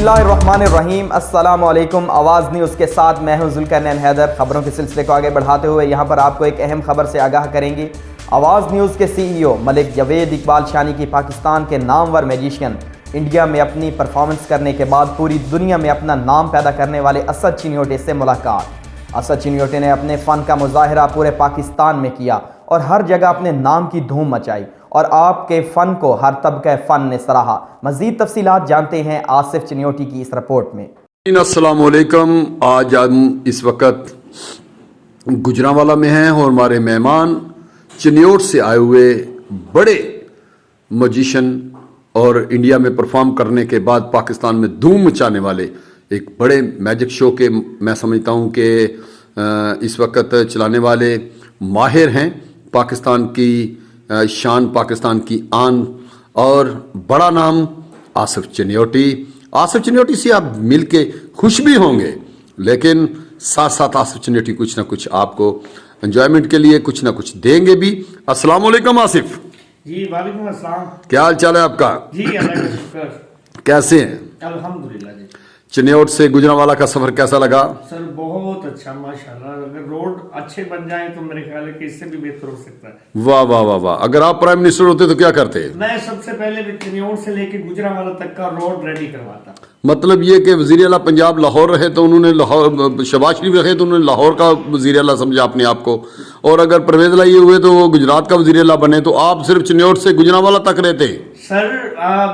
बिस्मिल्लाहिर्रहमानिर्रहीम अस्सलाम वालेकुम। आवाज़ न्यूज़ के साथ मैं हूं जुल्करनैन हैदर। खबरों के सिलसिले को आगे बढ़ाते हुए यहां पर आपको एक अहम खबर से आगाह करेंगे। आवाज़ न्यूज़ के CEO मलिक जवेद इकबाल शानी की पाकिस्तान के नामवर मैजिशियन इंडिया में अपनी परफॉर्मेंस करने के बाद पूरी दुनिया में अपना नाम पैदा करने वाले असद चिन्योटे से मुलाकात। असद चिन्योटे ने अपने फ़न का मुजाहरा पूरे पाकिस्तान में किया और हर जगह अपने नाम की धूम मचाई और आपके फ़न को हर तबका फ़न ने सराहा। मज़ीद तफसीलात जानते हैं आसिफ चिन्योटी की इस रिपोर्ट में। अस्सलाम वालेकुम। आज हम इस वक्त गुजरांवाला में हैं और हमारे मेहमान चिन्योट से आए हुए बड़े मजिशन और इंडिया में परफॉर्म करने के बाद पाकिस्तान में धूम मचाने वाले एक बड़े मैजिक शो के मैं समझता हूँ कि इस वक्त चलाने वाले माहिर हैं। पाकिस्तान की शान, पाकिस्तान की आन और बड़ा नाम आसिफ चिन्योटी। आसिफ चिन्योटी से आप मिल के खुश भी होंगे, लेकिन साथ साथ आसिफ चिन्योटी कुछ ना कुछ आपको एंजॉयमेंट के लिए कुछ ना कुछ देंगे भी। अस्सलाम वालेकुम आसिफ जी। वालेकुम अस्सलाम। क्या हाल चाल है आपका? जी अल्लाह का शुक्र। कैसे हैं? अल्हम्दुलिल्लाह जी। चिन्योट से गुजरांवाला का सफर कैसा लगा? सर बहुत अच्छा माशाल्लाह। अगर रोड अच्छे बन जाए तो मेरे ख्याल है कि इससे भी बेहतर हो सकता है। वाह वाह वाह वाह। अगर आप प्राइम मिनिस्टर होते तो क्या करते? मैं सबसे पहले चिन्योट से लेके गुजरांवाला तक का रोड रेडी करवाता। मतलब ये कि वज़ीर आला पंजाब लाहौर रहे तो उन्होंने लाहौर, शहबाज शरीफ रहे तो उन्होंने लाहौर का वज़ीर आला समझा अपने आप को, और अगर परवेज लाई हुए तो वो गुजरात का वज़ीर आला बने, तो आप सिर्फ चिन्योट से गुजरांवाला तक रहते? सर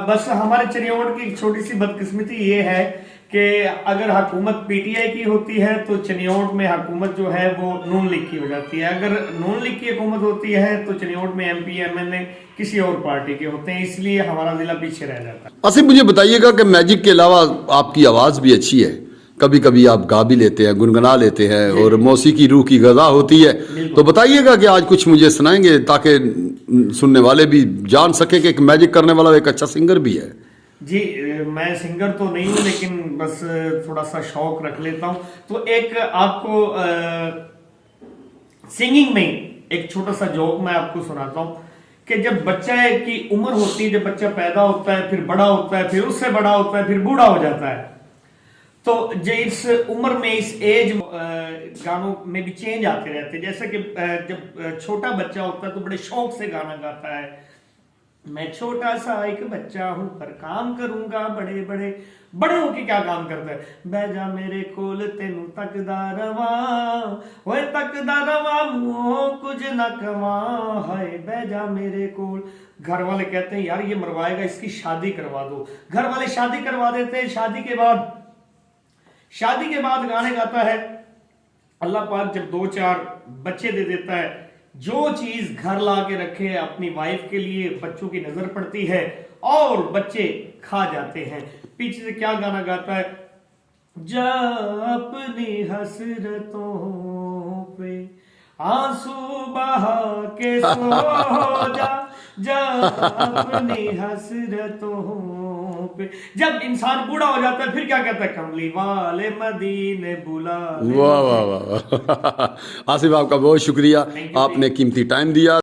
बस हमारे चिन्योट की छोटी सी बदकिस्मती ये है कि अगर हुकूमत पीटीआई की होती है तो चिन्योट में हुकूमत जो है वो नून लीग की हो जाती है। अगर नून लीग की हुकूमत होती है तो चिन्योट में MP MNA किसी और पार्टी के होते हैं, इसलिए हमारा जिला पीछे रह जाता है। अच्छा, मुझे बताइएगा कि मैजिक के अलावा आपकी आवाज़ भी अच्छी है, कभी कभी आप गा भी लेते हैं, गुनगुना लेते हैं और मौसीकी रूह की ग़ज़ा होती है, तो बताइएगा कि आज कुछ मुझे सुनाएंगे ताकि सुनने वाले भी जान सके कि एक मैजिक करने वाला एक अच्छा सिंगर भी है। जी मैं सिंगर तो नहीं हूं, लेकिन बस थोड़ा सा शौक रख लेता हूं। तो एक आपको सिंगिंग में एक छोटा सा जोक मैं आपको सुनाता हूं कि जब बच्चा की उम्र होती है, जब बच्चा पैदा होता है, फिर बड़ा होता है, फिर उससे बड़ा होता है, फिर बूढ़ा हो जाता है, तो जो इस उम्र में, इस एज गानों में भी चेंज आते रहते हैं। जैसे कि जब छोटा बच्चा होता है तो बड़े शौक से गाना गाता है, मैं छोटा सा एक बच्चा हूं पर काम करूंगा बड़े बड़े। बड़े होके क्या काम करता है? बह जा मेरे कोल तेनू तकदा रवा, ओए तकदा रवा मुओ कुछ न कमा, हाय बह जा मेरे कोल। घर वाले कहते हैं यार ये मरवाएगा, इसकी शादी करवा दो। घर वाले शादी करवा देते हैं। शादी के बाद गाने गाता है। अल्लाह पाक जब 2-4 बच्चे दे देता है, जो चीज घर ला के रखे अपनी वाइफ के लिए, बच्चों की नजर पड़ती है और बच्चे खा जाते हैं। पीछे से क्या गाना गाता है? जा अपनी हसरतों पे आंसू बहा के सो जा अपनी हसरतों पे। जब इंसान बूढ़ा हो जाता है फिर क्या कहता है? कमली वाले मदीने बुला। वाह वाह वाह। आसिफ आपका बहुत शुक्रिया, आपने कीमती टाइम दिया।